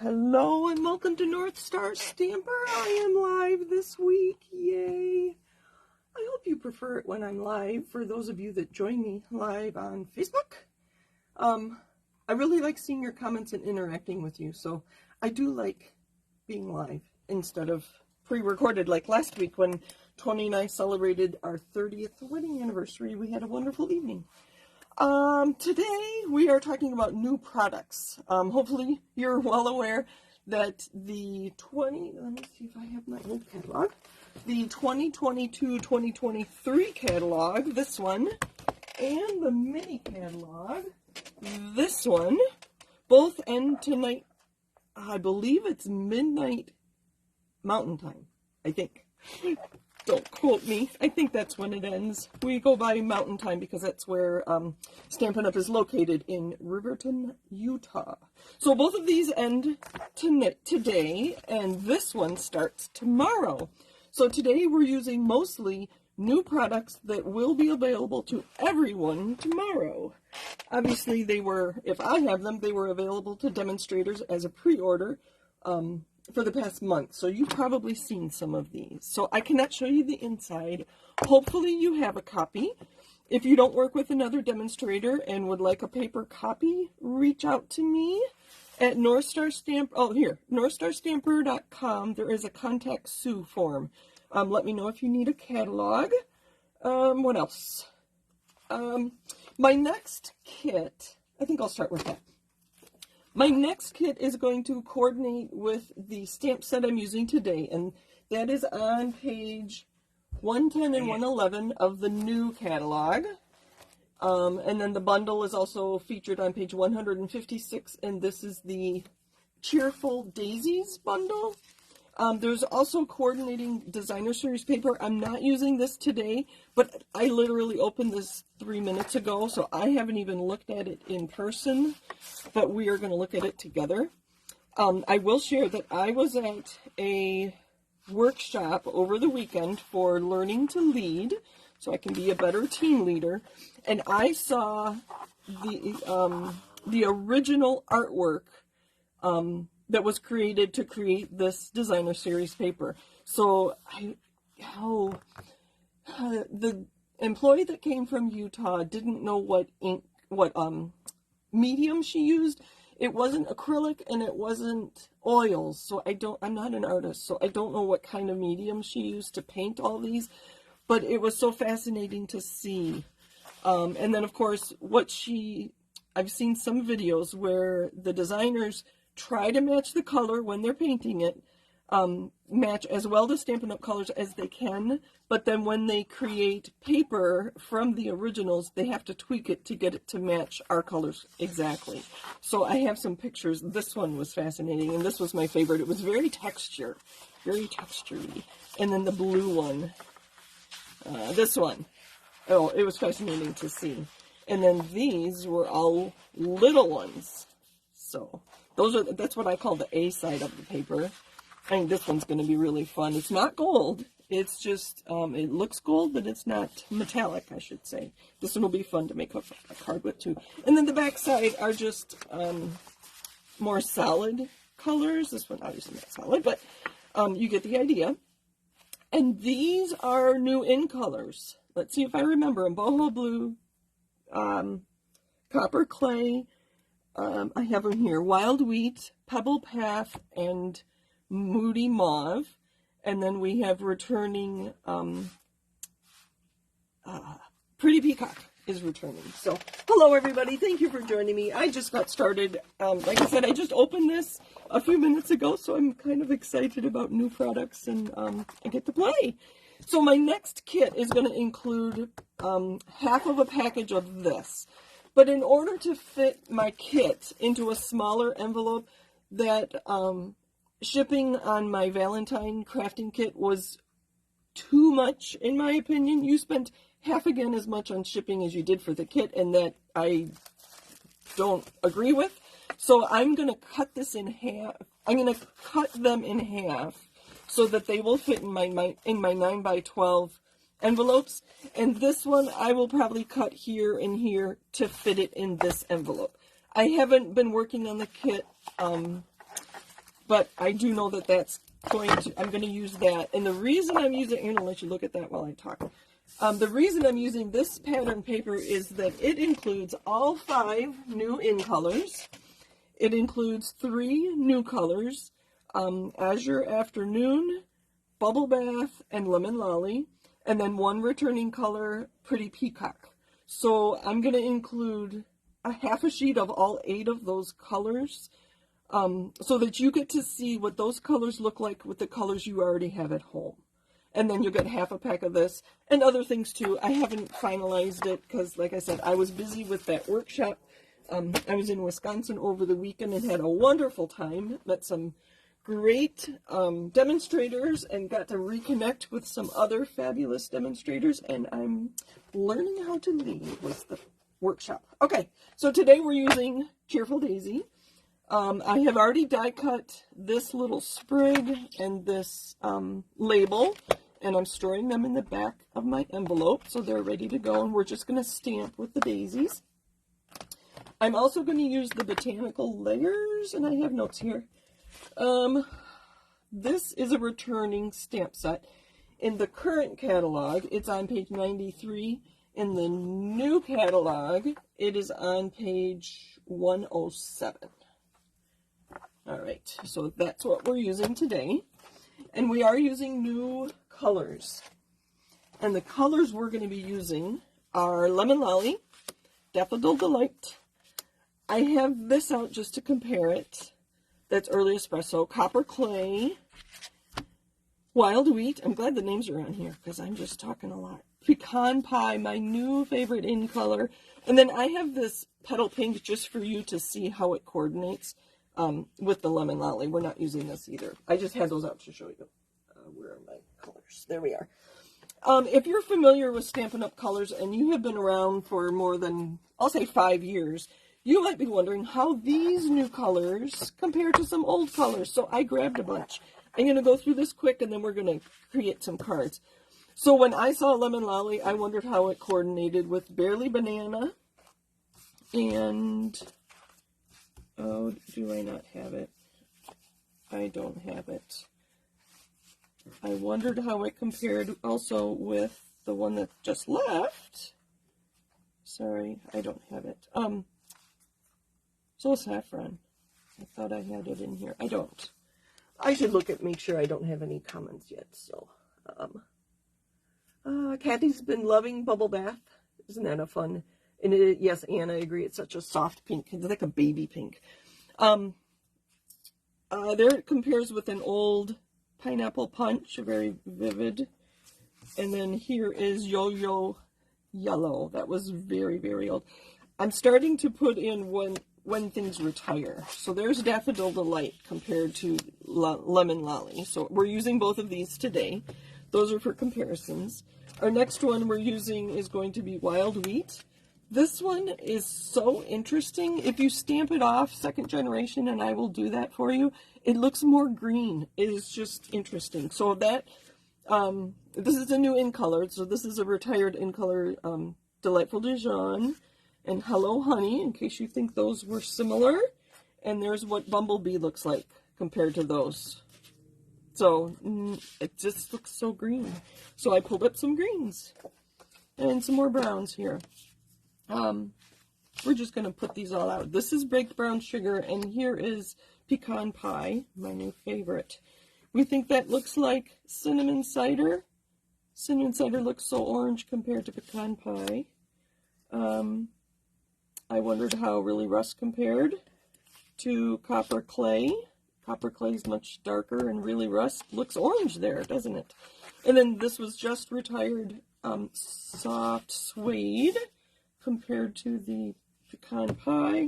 Hello and welcome to North Star Stamper. I am live this week. Yay. I hope you prefer it when I'm live, for those of you that join me live on Facebook. I really like seeing your comments and interacting with you, so I do like being live instead of pre-recorded like last week when Tony and I celebrated our 30th wedding anniversary. We had a wonderful evening. Today we are talking about new products. Hopefully you're well aware that the let me see if I have my old catalog, the 2022-2023 catalog, this one, and the mini catalog, this one, both end tonight. I believe it's midnight Mountain Time, I think. Don't quote me. I think that's when it ends. We go by Mountain Time because that's where Stampin' Up! Is located in Riverton, Utah. So both of these end today, and this one starts tomorrow. So today we're using mostly new products that will be available to everyone tomorrow. Obviously, they were, if I have them, they were available to demonstrators as a pre-order for the past month, so you've probably seen some of these. So I cannot show you the inside. Hopefully you have a copy. If you don't work with another demonstrator and would like a paper copy, reach out to me at northstarstamper.com. There is a Contact Sue form. Let me know if you need a catalog. What else? My next kit, I think I'll start with that. My next kit is going to coordinate with the stamp set I'm using today, and that is on page 110 and 111 of the new catalog. And then the bundle is also featured on page 156, and this is the Cheerful Daisies bundle. There's also coordinating designer series paper. I'm not using this today, but I literally opened this 3 minutes ago, so I haven't even looked at it in person, but we are going to look at it together. I will share that I was at a workshop over the weekend for learning to lead, so I can be a better team leader, and I saw the original artwork that was created to create this designer series paper. So the employee that came from Utah didn't know what medium she used. It wasn't acrylic and it wasn't oils. So I'm not an artist, so I don't know what kind of medium she used to paint all these, but it was so fascinating to see. And then of course, I've seen some videos where the designers try to match the color when they're painting it, match as well the Stampin' Up! Colors as they can, but then when they create paper from the originals, they have to tweak it to get it to match our colors exactly. So I have some pictures. This one was fascinating, and this was my favorite. It was very textury. And then the blue one, this one, oh, it was fascinating to see. And then these were all little ones. So that's what I call the A side of the paper. I think this one's going to be really fun. It's not gold. It's just, it looks gold, but it's not metallic, I should say. This one will be fun to make a card with, too. And then the back side are just more solid colors. This one obviously not solid, but you get the idea. And these are new in colors. Let's see if I remember them. Boho Blue, Copper Clay, I have them here, Wild Wheat, Pebble Path, and Moody Mauve. And then we have returning, Pretty Peacock is returning. So, hello everybody, thank you for joining me. I just got started. Like I said, I just opened this a few minutes ago, so I'm kind of excited about new products, and I get to play. So my next kit is going to include half of a package of this. But in order to fit my kit into a smaller envelope, that shipping on my Valentine crafting kit was too much, in my opinion. You spent half again as much on shipping as you did for the kit, and that I don't agree with. So I'm going to cut this in half. I'm going to cut them in half so that they will fit in my 9x12 envelopes. And this one I will probably cut here and here to fit it in this envelope. I haven't been working on the kit but I do know that that's I'm going to use that. And the reason I'm using, I'm going to let you look at that while I talk. The reason I'm using this pattern paper is that it includes all 5 new in colors. It includes 3 new colors, Azure Afternoon, Bubble Bath, and Lemon Lolly, and then 1 returning color, Pretty Peacock. So I'm going to include a half a sheet of all 8 of those colors, so that you get to see what those colors look like with the colors you already have at home. And then you'll get half a pack of this and other things too. I haven't finalized it because, like I said, I was busy with that workshop. I was in Wisconsin over the weekend and had a wonderful time. Met some great demonstrators and got to reconnect with some other fabulous demonstrators. And I'm learning how to lead with the workshop. Okay, so today we're using Cheerful Daisy. I have already die cut this little sprig and this label, and I'm storing them in the back of my envelope so they're ready to go, and we're just going to stamp with the daisies. I'm also going to use the Botanical Layers, and I have notes here. This is a returning stamp set. In the current catalog, it's on page 93. In the new catalog, it is on page 107. All right, so that's what we're using today. And we are using new colors. And the colors we're going to be using are Lemon Lolly, Daffodil Delight. I have this out just to compare it. That's Early Espresso, Copper Clay, Wild Wheat. I'm glad the names are on here because I'm just talking a lot. Pecan Pie, my new favorite in color. And then I have this Petal Pink just for you to see how it coordinates. With the Lemon Lolly. We're not using this either. I just had those out to show you. Where are my colors? There we are. If you're familiar with Stampin' Up! Colors and you have been around for more than, I'll say 5 years, you might be wondering how these new colors compare to some old colors. So I grabbed a bunch. I'm going to go through this quick and then we're going to create some cards. So when I saw Lemon Lolly, I wondered how it coordinated with Barely Banana and... oh, do I not have it? I don't have it. I wondered how it compared also with the one that just left. Sorry, I don't have it. So Saffron. I thought I had it in here. I don't. I should look at, make sure I don't have any comments yet. So, Kathy's been loving Bubble Bath. Isn't that a fun? And yes, Anne, I agree. It's such a soft pink. It's like a baby pink. There it compares with an old Pineapple Punch, very vivid. And then here is Yo-Yo Yellow. That was very, very old. I'm starting to put in when things retire. So there's Daffodil Delight compared to Lemon Lolly. So we're using both of these today. Those are for comparisons. Our next one we're using is going to be Wild Wheat. This one is so interesting. If you stamp it off, second generation, and I will do that for you, it looks more green. It is just interesting. So that, this is a new in color. So this is a retired in color, Delightful Dijon and Hello Honey, in case you think those were similar. And there's what Bumblebee looks like compared to those. So it just looks so green. So I pulled up some greens and some more browns here. We're just going to put these all out. This is baked brown sugar, and here is Pecan Pie, my new favorite. We think that looks like cinnamon cider. Cinnamon cider looks so orange compared to pecan pie. I wondered how Really Rust compared to Copper Clay. Copper Clay is much darker, and Really Rust looks orange there, doesn't it? And then this was just retired soft suede compared to the pecan pie.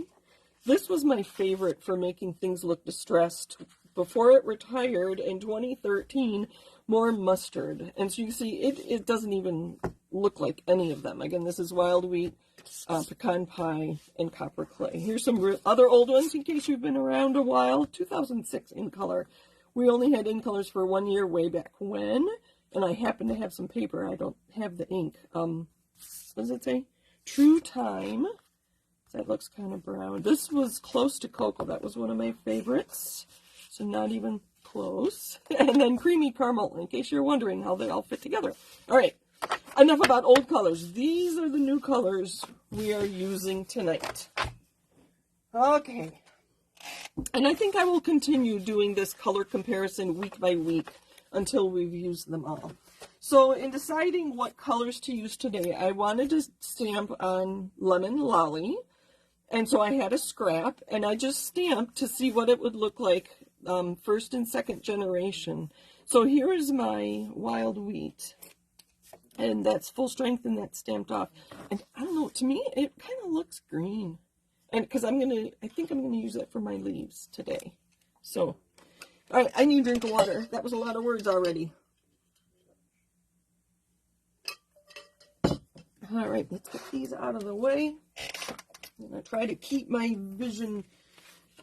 This was my favorite for making things look distressed. Before it retired in 2013, more mustard. And so you can see it doesn't even look like any of them. Again, this is Wild Wheat, pecan pie, and Copper Clay. Here's some other old ones in case you've been around a while. 2006 in color. We only had in colors for 1 year way back when. And I happen to have some paper. I don't have the ink. What does it say? True Time. That looks kind of brown. This was close to cocoa. That was one of my favorites. So not even close. And then creamy caramel, in case you're wondering how they all fit together. All right, enough about old colors. These are the new colors we are using tonight. Okay. And I think I will continue doing this color comparison week by week until we've used them all. So in deciding what colors to use today, I wanted to stamp on Lemon Lolly. And so I had a scrap, and I just stamped to see what it would look like first and second generation. So here is my Wild Wheat. And that's full strength, and that's stamped off. And I don't know, to me, it kind of looks green. And because I think I'm going to use it for my leaves today. So, all right, I need a drink of water. That was a lot of words already. All right, let's get these out of the way. And I try to keep my vision.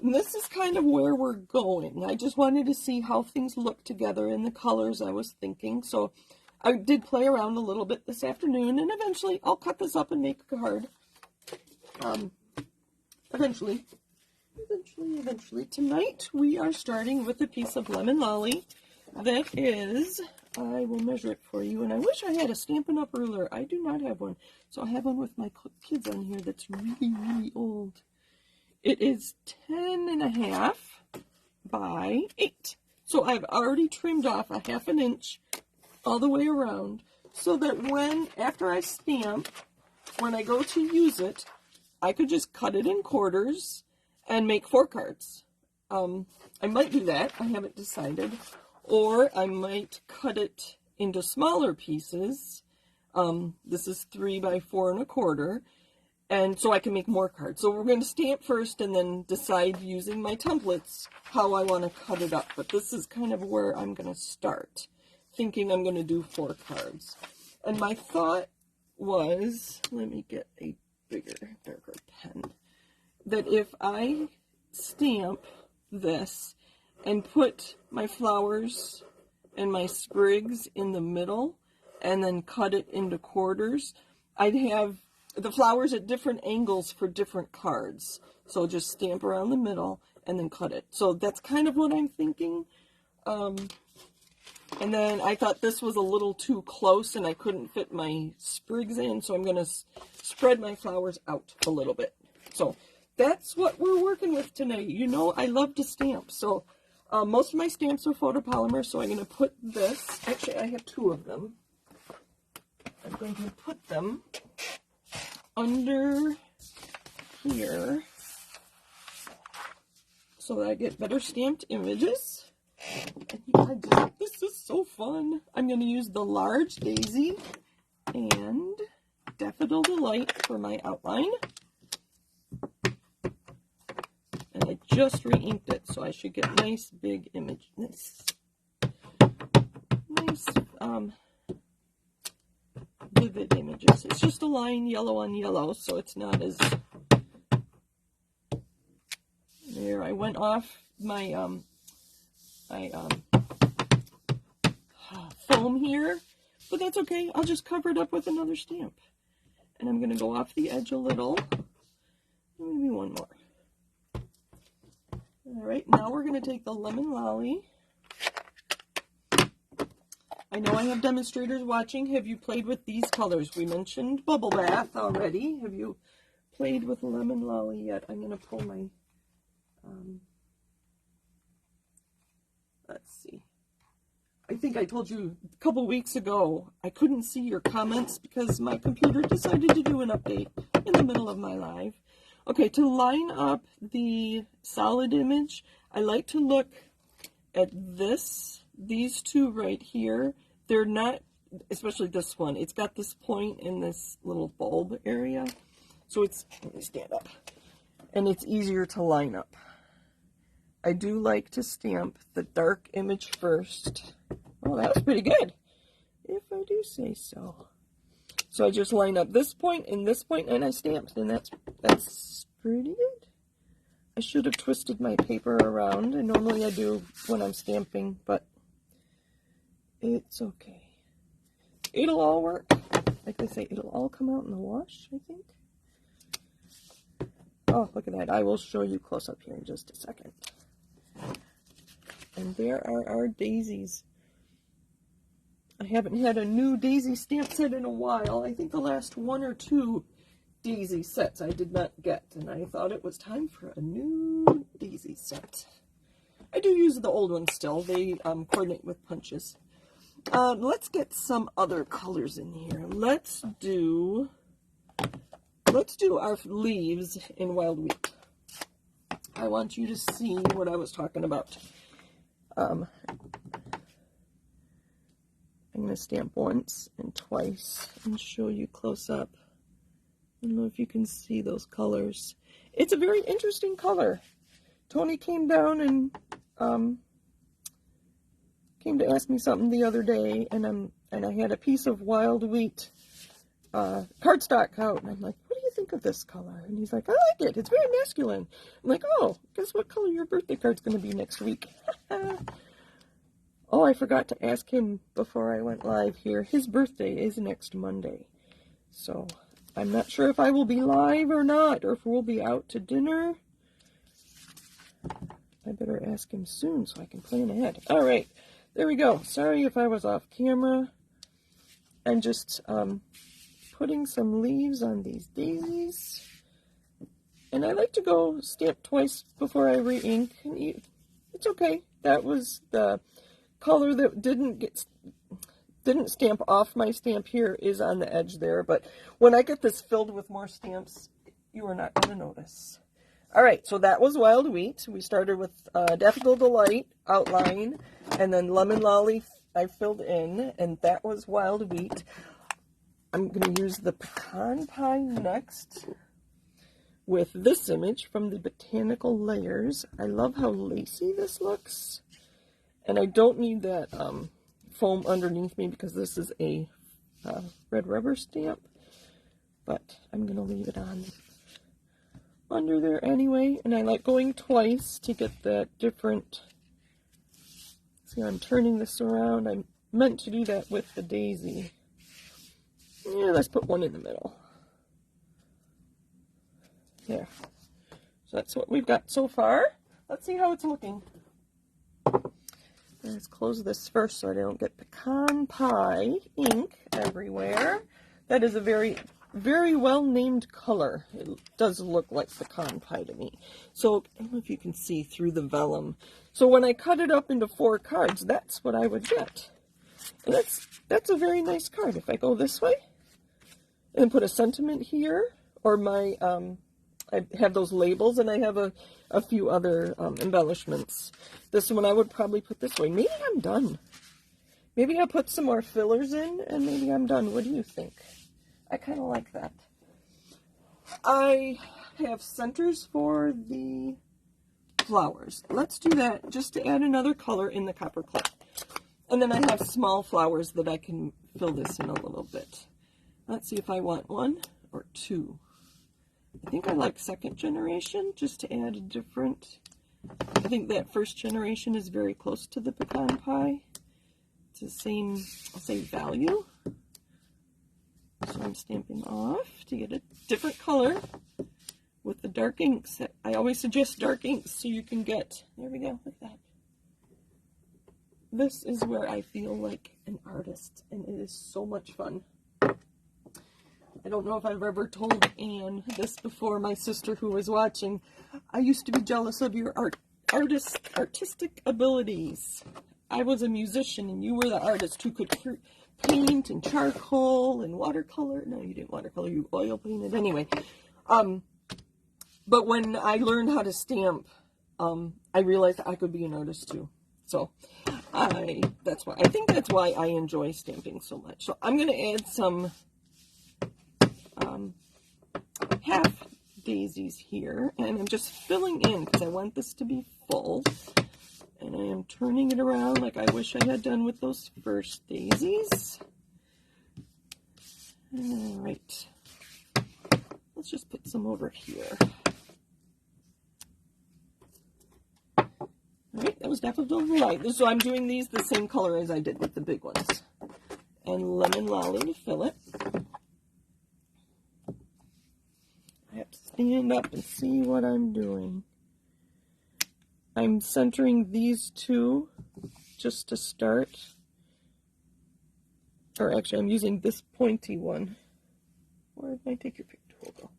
And this is kind of where we're going. I just wanted to see how things look together in the colors I was thinking. So I did play around a little bit this afternoon, and eventually I'll cut this up and make a card. Eventually. Tonight we are starting with a piece of Lemon Lolly that is, I will measure it for you, and I wish I had a Stampin' Up ruler. I do not have one, so I have one with my kids on here that's really, really old. It is 10.5 by 8. So I've already trimmed off a 1/2 inch all the way around, so that after I stamp, when I go to use it, I could just cut it in quarters and make 4 cards. I might do that. I haven't decided. Or I might cut it into smaller pieces. This is 3 by 4 1/4. And so I can make more cards. So we're going to stamp first and then decide using my templates how I want to cut it up. But this is kind of where I'm going to start, thinking I'm going to do 4 cards. And my thought was, let me get a bigger, darker pen, that if I stamp this and put my flowers and my sprigs in the middle and then cut it into quarters, I'd have the flowers at different angles for different cards. So just stamp around the middle and then cut it. So that's kind of what I'm thinking. And then I thought this was a little too close and I couldn't fit my sprigs in, so I'm going to spread my flowers out a little bit. So that's what we're working with tonight. You know, I love to stamp. So most of my stamps are photopolymer, so I'm going to put this, actually I have 2 of them. I'm going to put them under here so that I get better stamped images. And this is so fun. I'm going to use the large daisy and Daffodil Delight for my outline. And I just re-inked it, so I should get nice big image. Nice vivid images. It's just a line yellow on yellow, so it's not as... There, I went off my foam here, but that's okay. I'll just cover it up with another stamp. And I'm going to go off the edge a little. Maybe one more. All right, now we're going to take the Lemon Lolly. I know I have demonstrators watching. Have you played with these colors? We mentioned Bubble Bath already. Have you played with Lemon Lolly yet? I'm going to pull my, let's see. I think I told you a couple weeks ago, I couldn't see your comments because my computer decided to do an update in the middle of my live. Okay, to line up the solid image, I like to look at these 2 right here. They're not, especially this one, it's got this point in this little bulb area. So it's, let me stand up, and it's easier to line up. I do like to stamp the dark image first. Oh, that was pretty good, if I do say so. So I just line up this point and this point, and I stamped, and that's pretty good. I should have twisted my paper around, and normally I do when I'm stamping, but it's okay. It'll all work. Like they say, it'll all come out in the wash, I think. Oh, look at that. I will show you close up here in just a second. And there are our daisies. I haven't had a new daisy stamp set in a while. I think the last 1 or 2 daisy sets I did not get, and I thought it was time for a new daisy set. I do use the old ones still. They coordinate with punches. Let's get some other colors in here. Let's do our leaves in Wild Wheat. I want you to see what I was talking about. I'm going to stamp once and twice and show you close up. I don't know if you can see those colors. It's a very interesting color. Tony came down and came to ask me something the other day, and I had a piece of Wild Wheat cardstock out, and I'm like, what do you think of this color? And he's like, I like it. It's very masculine. I'm like, oh, guess what color your birthday card's going to be next week? Oh, I forgot to ask him before I went live here. His birthday is next Monday. So I'm not sure if I will be live or not, or if we'll be out to dinner. I better ask him soon so I can plan ahead. All right, there we go. Sorry if I was off camera. I'm just putting some leaves on these daisies. And I like to go stamp twice before I re-ink. It's okay. That was the color that didn't stamp off. My stamp here is on the edge there, but when I get this filled with more stamps, you are not going to notice. All right, so that was Wild Wheat. We started with Daffodil Delight outline, and then Lemon Lolly I filled in, and that was Wild Wheat. I'm going to use the Pecan Pie next with this image from the Botanical Layers. I love how lacy this looks. And I don't need that foam underneath me because this is a red rubber stamp. But I'm going to leave it on under there anyway. And I like going twice to get that different. See, I'm turning this around. I meant to do that with the daisy. Yeah, let's put one in the middle. There. So that's what we've got so far. Let's see how it's looking. Let's close this first so I don't get pecan pie ink everywhere. That is a very, very well named color. It does look like pecan pie to me. So I don't know if you can see through the vellum. So when I cut it up into 4 cards, that's what I would get. And that's a very nice card. If I go this way and put a sentiment here, or my I have those labels, and I have a few other embellishments. This one I would probably put this way. Maybe I'm done. Maybe I'll put some more fillers in, and maybe I'm done. What do you think? I kind of like that. I have centers for the flowers. Let's do that just to add another color in the copper clay. And then I have small flowers that I can fill this in a little bit. Let's see if I want 1 or 2. I think I like second generation, just to add a different. I think that first generation is very close to the pecan pie. It's the same, I'll say, value. So I'm stamping off to get a different color with the dark inks. I always suggest dark inks so you can get, there we go, look at that. This is where I feel like an artist, and it is so much fun. I don't know if I've ever told Anne this before, my sister who was watching. I used to be jealous of your artistic abilities. I was a musician, and you were the artist who could paint and charcoal and watercolor. No, you didn't watercolor, you oil painted. Anyway, but when I learned how to stamp, I realized I could be an artist too. So I think that's why I enjoy stamping so much. So I'm going to add some half daisies here, and I'm just filling in because I want this to be full, and I am turning it around like I wish I had done with those first daisies. All right, let's just put some over here. All right, that was Daffodil Delight. So I'm doing these the same color as I did with the big ones, and Lemon Lolly to fill it. I have to stand up and see what I'm doing. I'm centering these two just to start. Or actually, I'm using this pointy one. Where did I take your picture? Go.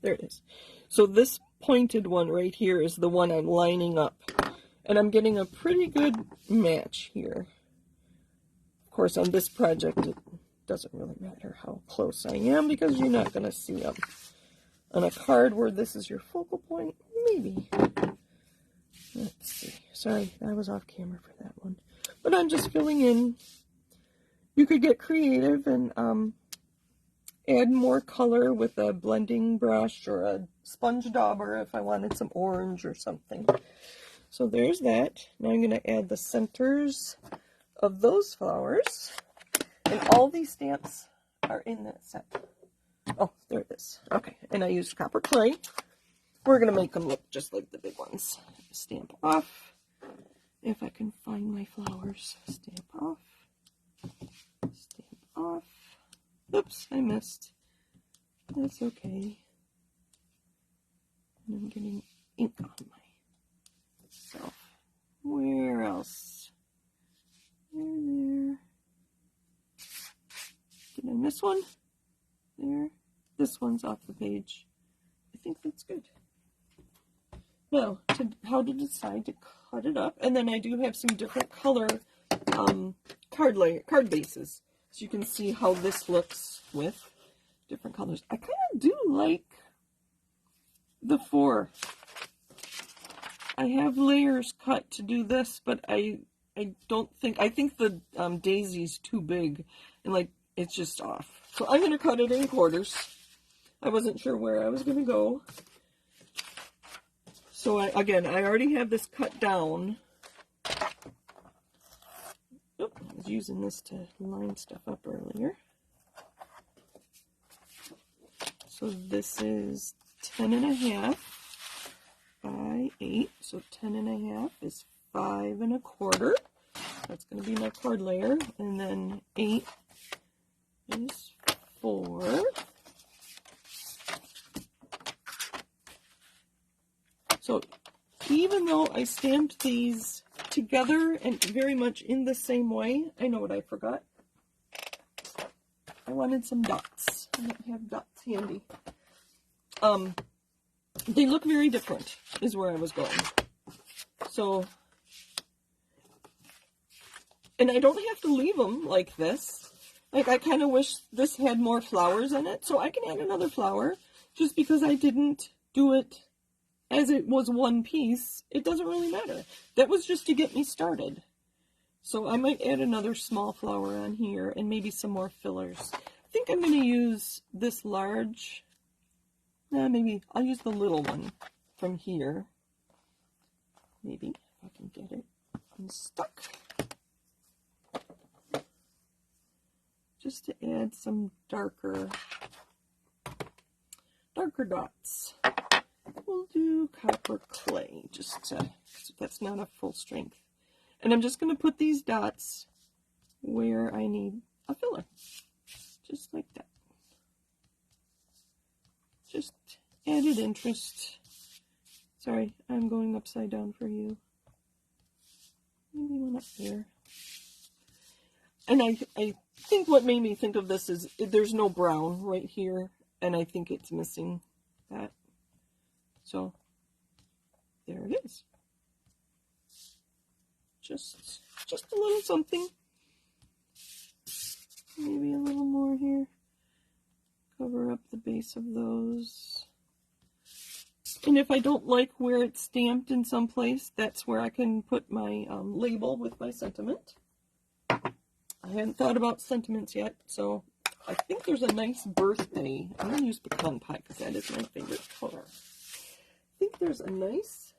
There it is. So this pointed one right here is the one I'm lining up. And I'm getting a pretty good match here. Of course, on this project, it doesn't really matter how close I am because you're not going to see them. On a card where this is your focal point, maybe. Let's see. Sorry, I was off camera for that one. But I'm just filling in. You could get creative and add more color with a blending brush or a sponge dauber if I wanted some orange or something. So there's that. Now I'm going to add the centers of those flowers. And all these stamps are in that set. Oh, there it is. Okay, and I used copper clay. We're going to make them look just like the big ones. Stamp off. If I can find my flowers. Stamp off. Stamp off. Oops, I missed. That's okay. And I'm getting ink on myself. Where else? There. Did I miss one? There. This one's off the page. I think that's good. Now, how to decide to cut it up. And then I do have some different color card bases. So you can see how this looks with different colors. I kind of do like the 4. I have layers cut to do this, but I don't think, I think the daisy's too big and like it's just off. So I'm going to cut it in quarters. I wasn't sure where I was going to go. So again, I already have this cut down. Oop, I was using this to line stuff up earlier. So this is 10.5 by 8. So 10.5 is 5 1/4. That's going to be my card layer. And then 8 is 4. So even though I stamped these together and very much in the same way, I know what I forgot. I wanted some dots. I don't have dots handy. They look very different, is where I was going. So, and I don't have to leave them like this. Like, I kind of wish this had more flowers in it, so I can add another flower. Just because I didn't do it as it was one piece, it doesn't really matter. That was just to get me started. So I might add another small flower on here and maybe some more fillers. I think I'm going to use this large. Maybe I'll use the little one from here. Maybe if I can get it unstuck. Just to add some darker dots. We'll do copper clay, just to, that's not a full strength. And I'm just going to put these dots where I need a filler. Just like that. Just added interest. Sorry, I'm going upside down for you. Maybe one up there. And I think what made me think of this is there's no brown right here, and I think it's missing that. So, there it is. Just a little something. Maybe a little more here. Cover up the base of those. And if I don't like where it's stamped in some place, that's where I can put my label with my sentiment. I hadn't thought about sentiments yet, so I think there's a nice birthday. I'm going to use pecan pie because that is my favorite color. I think there's a nice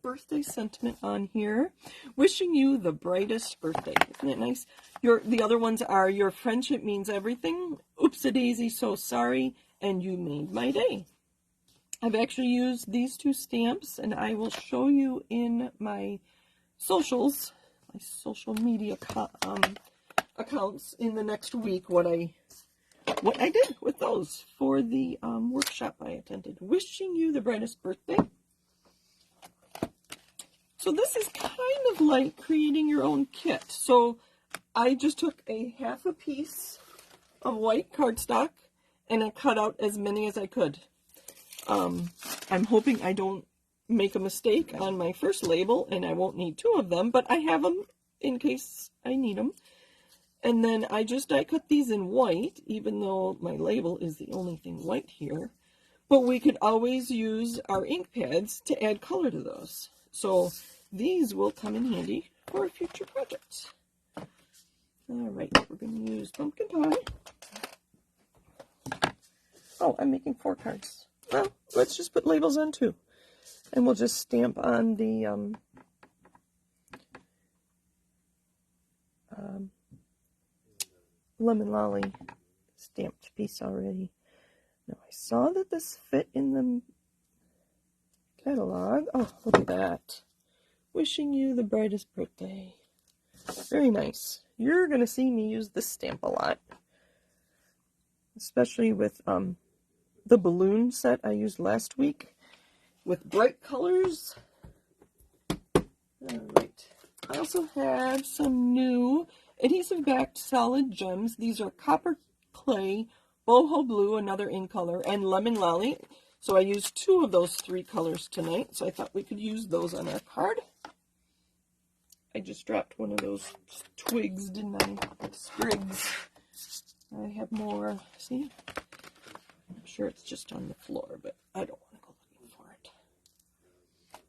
birthday sentiment on here. Wishing you the brightest birthday. Isn't it nice? The other ones are, your friendship means everything. Oops-a-daisy, so sorry. And you made my day. I've actually used these 2 stamps, and I will show you in my socials, my social media accounts in the next week what I did with those for the workshop I attended. Wishing you the brightest birthday. So this is kind of like creating your own kit. So I just took a half a piece of white cardstock and I cut out as many as I could. I'm hoping I don't make a mistake on my first label and I won't need 2 of them, but I have them in case I need them. And then I cut these in white, even though my label is the only thing white here. But we could always use our ink pads to add color to those. So these will come in handy for a future project. All right, we're going to use pumpkin pie. Oh, I'm making 4 cards. Well, let's just put labels on 2. And we'll just stamp on the lemon lolly stamped piece already. Now, I saw that this fit in the catalog. Oh, look at that. Wishing you the brightest birthday. Very nice. You're going to see me use this stamp a lot. Especially with the balloon set I used last week with bright colors. Alright. I also have some new adhesive-backed solid gems. These are Copper Clay, Boho Blue, another in color, and Lemon Lolly. So I used 2 of those 3 colors tonight, so I thought we could use those on our card. I just dropped one of those twigs, didn't I? Sprigs. I have more. See? I'm sure it's just on the floor, but I don't want to go looking for it.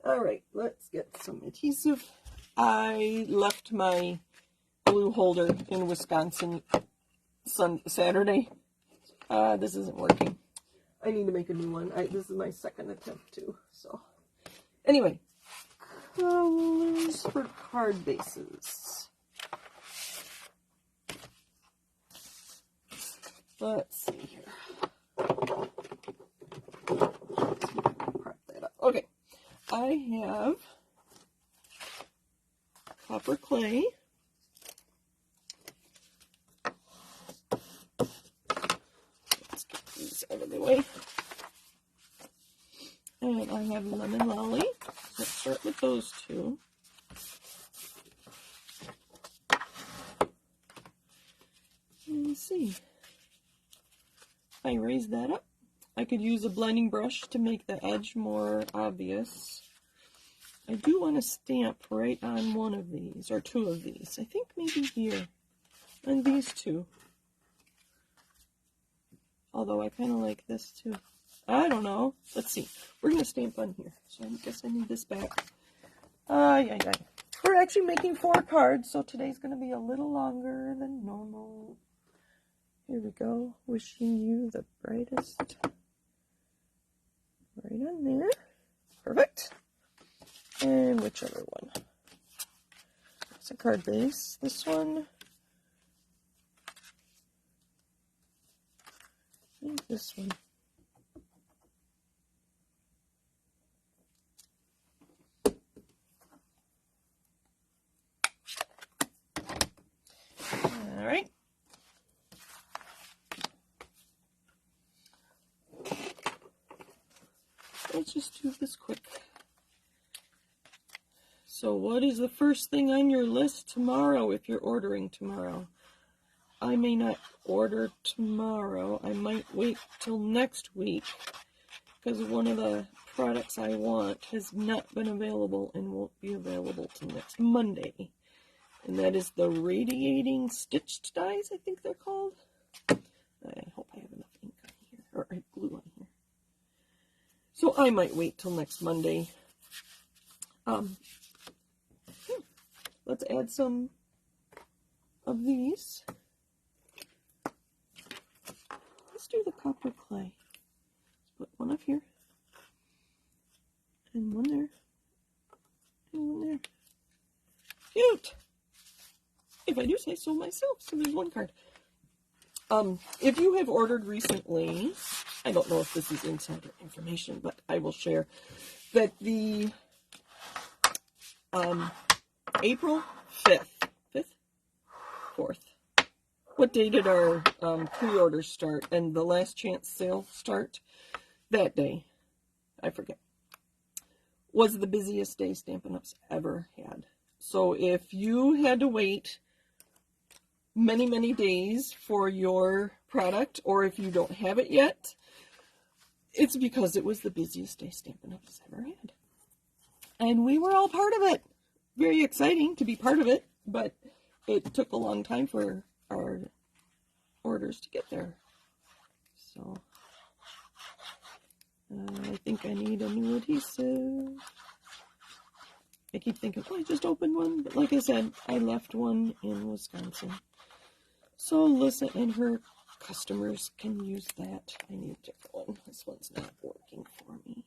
Alright, let's get some adhesive. I left my glue holder in Wisconsin Saturday. This isn't working. I need to make a new one. This is my second attempt too. So, anyway, colors for card bases. Let's see here. Prep that up. Okay, I have Copper Clay. Let's get these out of the way. And I have Lemon Lolly. Let's start with those 2. Let's see. If I raise that up, I could use a blending brush to make the edge more obvious. I do want to stamp right on one of these, or 2 of these. I think maybe here, and these 2. Although I kind of like this too. I don't know. Let's see. We're going to stamp on here. So I guess I need this back. We're actually making 4 cards, so today's going to be a little longer than normal. Here we go. Wishing you the brightest. Right on there. Perfect. And which other one? It's a card base. This one. And this one. All right. Let's just do this quick. So what is the first thing on your list tomorrow if you're ordering tomorrow? I may not order tomorrow. I might wait till next week because one of the products I want has not been available and won't be available till next Monday. And that is the radiating stitched dies, I think they're called. I hope I have enough ink on here, or glue on here. So I might wait till next Monday. Let's add some of these. Let's do the Copper Clay. Let's put one up here, and one there, and one there. Cute! If I do say so myself, so there's 1 card. If you have ordered recently, I don't know if this is insider information, but I will share that the April 4th. What day did our pre-orders start and the last chance sale start? That day. I forget. was the busiest day Stampin' Up's ever had. So if you had to wait many, many days for your product, or if you don't have it yet, it's because it was the busiest day Stampin' Up has ever had. And we were all part of it. Very exciting to be part of it, but it took a long time for our orders to get there. So I think I need a new adhesive. I keep thinking, oh, I just opened one, but like I said, I left one in Wisconsin. So Alyssa and her customers can use that. I need a different one. This one's not working for me.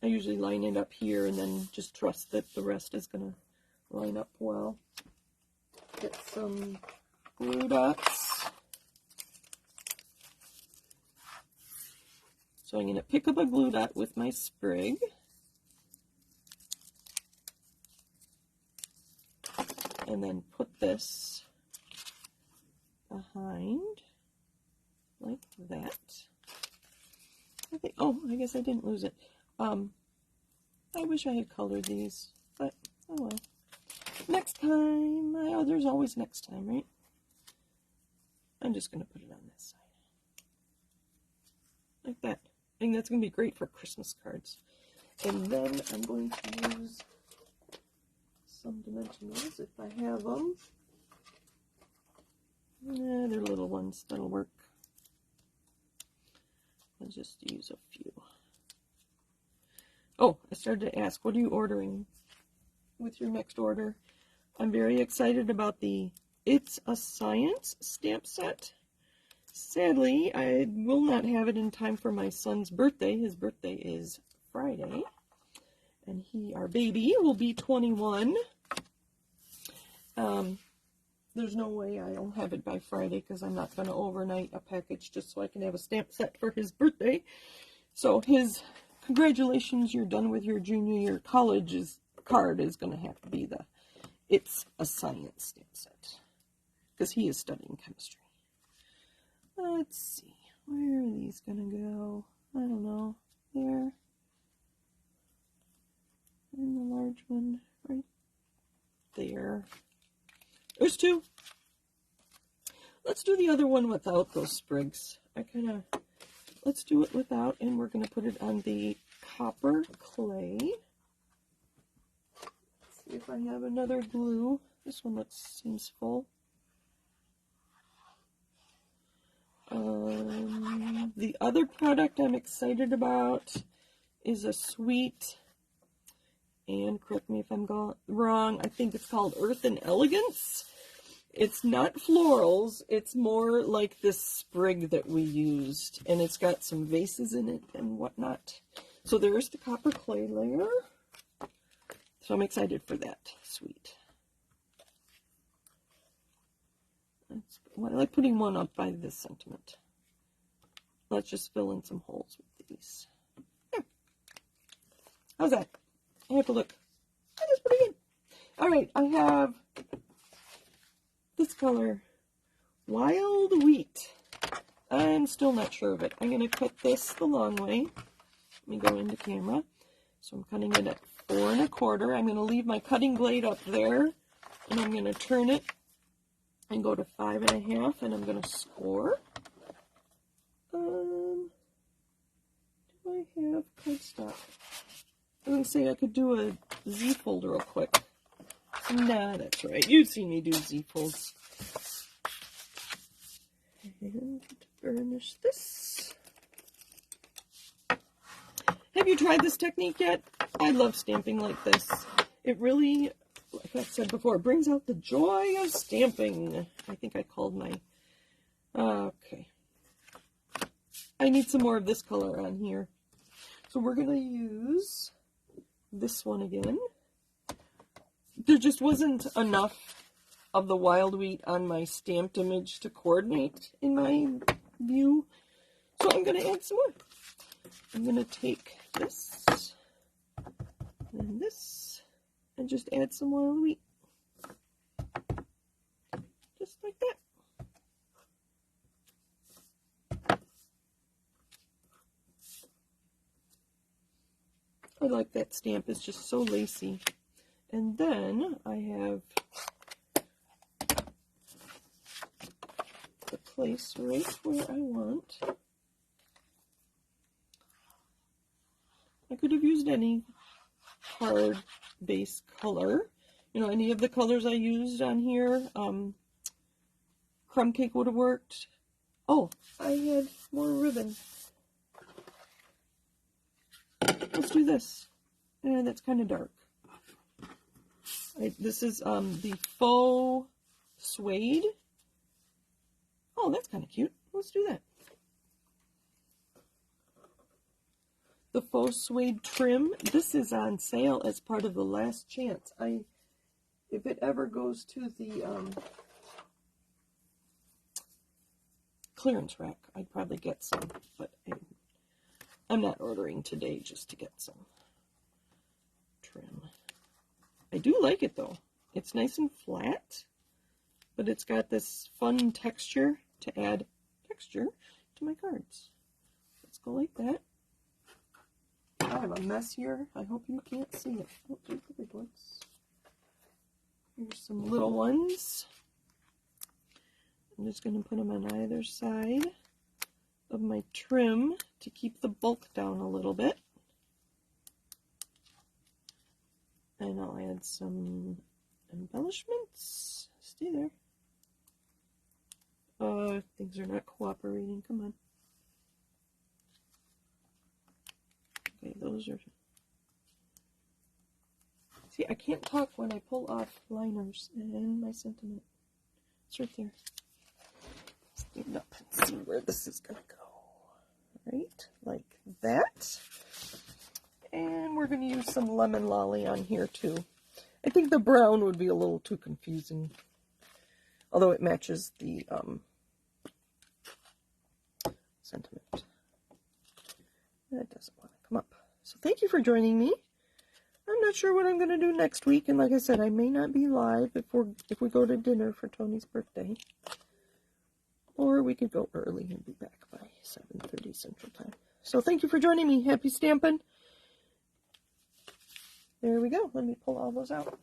I usually line it up here and then just trust that the rest is going to line up well. Get some glue dots. So I'm going to pick up a glue dot with my sprig. And then put this behind like that. I think, oh, I guess I didn't lose it. I wish I had colored these, but oh well. Next time. Oh, there's always next time, right? I'm just going to put it on this side. Like that. I think that's going to be great for Christmas cards. And then I'm going to use some dimensionals if I have them. Yeah, they're little ones. That'll work. I'll just use a few. Oh, I started to ask, what are you ordering with your next order? I'm very excited about the It's a Science stamp set. Sadly, I will not have it in time for my son's birthday. His birthday is Friday. And our baby, will be 21. There's no way I'll have it by Friday because I'm not going to overnight a package just so I can have a stamp set for his birthday. So his congratulations, you're done with your junior year college card is going to have to be the It's a Science stamp set because he is studying chemistry. Let's see, where are these going to go? I don't know. There. And the large one right there. There's two. Let's do the other one without those sprigs. Let's do it without, and we're going to put it on the copper clay. Let's see if I have another glue. This one seems full. The other product I'm excited about is a sweet, and correct me if I'm wrong, I think it's called Earth and Elegance. It's not florals, it's more like this sprig that we used, and it's got some vases in it and whatnot. So there's the copper clay layer. So I'm excited for that. Sweet. I like putting one up by this sentiment. Let's just fill in some holes with these. There. How's that? I have to look. That is pretty good. All right, I have this color, Wild Wheat. I'm still not sure of it. I'm going to cut this the long way. Let me go into camera. So I'm cutting it at 4 1/4. I'm going to leave my cutting blade up there, and I'm going to turn it and go to 5 1/2, and I'm going to score. Do I have cardstock? I was going to say I could do a Z fold real quick. Nah, that's right. You've seen me do Z folds. And burnish this. Have you tried this technique yet? I love stamping like this. It really, like I said before, brings out the joy of stamping. I think I called my... Okay. I need some more of this color on here. So we're going to use this one again. There just wasn't enough of the Wild Wheat on my stamped image to coordinate in my view. So I'm going to add some more. I'm going to take this and this and just add some Wild Wheat. Just like that. I like that stamp. It's just so lacy. And then I have the place right where I want. I could have used any hard base color. You know, any of the colors I used on here. Crumb cake would have worked. Oh, I had more ribbon. Let's do this. And that's kind of dark. This is the faux suede. Oh, that's kind of cute. Let's do that. The faux suede trim. This is on sale as part of the last chance. If it ever goes to the clearance rack, I'd probably get some, but I'm not ordering today just to get some trim. I do like it though. It's nice and flat, but it's got this fun texture to add texture to my cards. Let's go like that. I have a mess here. I hope you can't see it. Oh, there's the big ones. Here's some little ones. I'm just going to put them on either side of my trim to keep the bulk down a little bit. And I'll add some embellishments. Stay there. Things are not cooperating. Come on. Okay, those are... See, I can't talk when I pull off liners and my sentiment. It's right there. Stand up and see where this is going to go. Right, like that. And we're going to use some lemon lolly on here too. I think the brown would be a little too confusing. Although it matches the sentiment. That doesn't want to come up. So thank you for joining me. I'm not sure what I'm going to do next week. And like I said, I may not be live if we go to dinner for Tony's birthday. Or we could go early and be back by 7:30 Central Time. So thank you for joining me. Happy stamping. There we go. Let me pull all those out.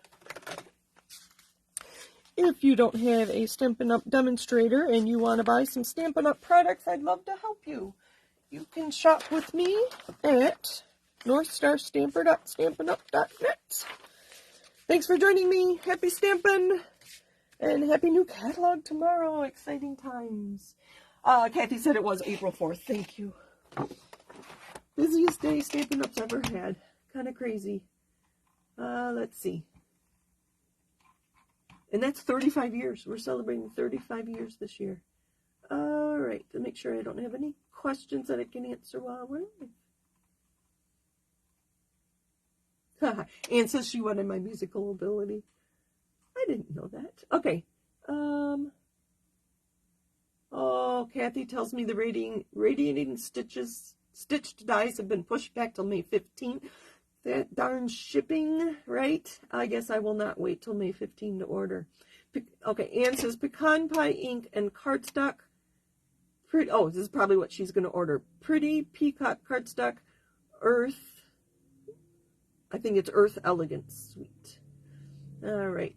If you don't have a Stampin' Up demonstrator and you want to buy some Stampin' Up products, I'd love to help you. You can shop with me at northstarstamper.stampinup.net. Thanks for joining me. Happy stamping and happy new catalog tomorrow. Exciting times. Kathy said it was April 4th. Thank you. Busiest day Stampin' Up's ever had. Kind of crazy. Let's see. And that's 35 years. We're celebrating 35 years this year. All right. To make sure I don't have any questions that I can answer while we're live. Anne says she wanted my musical ability. I didn't know that. Okay. Oh, Kathy tells me the radiating stitched dies have been pushed back till May 15th. That darn shipping, right? I guess I will not wait till May 15 to order. Okay, Anne says pecan pie ink and cardstock. Oh, this is probably what she's going to order. Pretty peacock cardstock, earth. I think it's Earth Elegance Sweet. All right.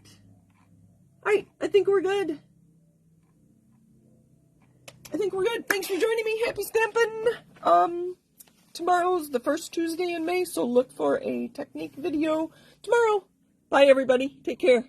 All right, I think we're good. Thanks for joining me. Happy stamping. Tomorrow's the first Tuesday in May, so look for a technique video tomorrow. Bye, everybody. Take care.